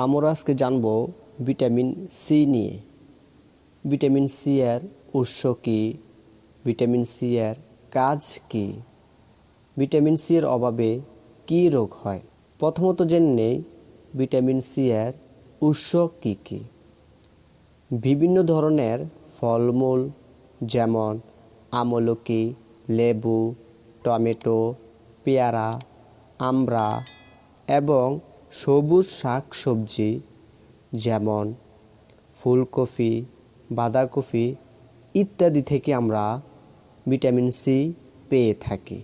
আমরা আজকে জানব ভিটামিন সি নিয়ে। ভিটামিন সি এর উৎস কী, ভিটামিন সি এর কাজ কী, ভিটামিন সি এর অভাবে কী রোগ হয়। প্রথমত জেনে নেই ভিটামিন সি এর উৎস কী কী। বিভিন্ন ধরনের ফলমূল যেমন আমলকি, লেবু, টমেটো, পেয়ারা, আমড়া এবং সবুজ শাকসবজি যেমন ফুলকপি, বাঁধাকপি ইত্যাদি থেকে আমরা ভিটামিন সি পেয়ে থাকি।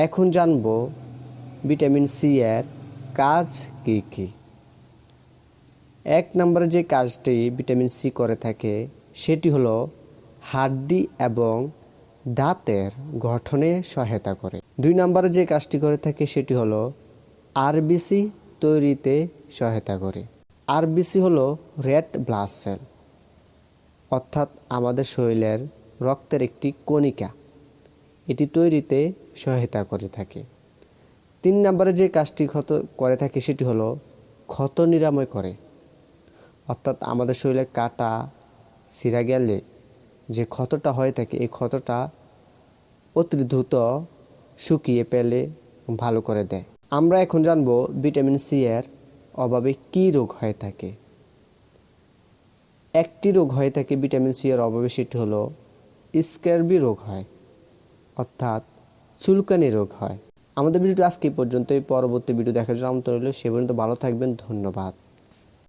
এখন জানব ভিটামিন সি এর কাজ কী কী। এক নম্বরে যে কাজটি ভিটামিন সি করে থাকে সেটি হলো হাড্ডি এবং দাঁতের গঠনে সহায়তা করে। দুই নম্বরে যে কাজটি করে থাকে সেটি হলো আরবিসি তৈরিতে সহায়তা করে। আরবিসি হলো রেড ব্লাড সেল, অর্থাৎ আমাদের শরীরের রক্তের একটি কণিকা, এটি তৈরিতে সহায়তা করে থাকে। তিন নম্বরে যে কাজটি করে থাকে সেটি হলো ক্ষত নিরাময় করে, অর্থাৎ আমাদের শরীরে কাটা ছিঁড়া গেলে যে ক্ষতটা হয়ে থাকে এই ক্ষতটা অতি দ্রুত শুকিয়ে পেলে ভালো করে দেয়। আমরা এখন জানব ভিটামিন সি এর অভাবে কী রোগ হয়ে থাকে। একটি রোগ হয়ে থাকে ভিটামিন সি এর অভাবে, সেটি হলো স্ক্যারবি রোগ হয়, অর্থাৎ চুলকানি রোগ হয়। আমাদের ভিডিওটি আজকে পর্যন্ত, পরবর্তী ভিডিও দেখার জন্য আমন্ত্রণ রইল। সে পর্যন্ত ভালো থাকবেন। ধন্যবাদ।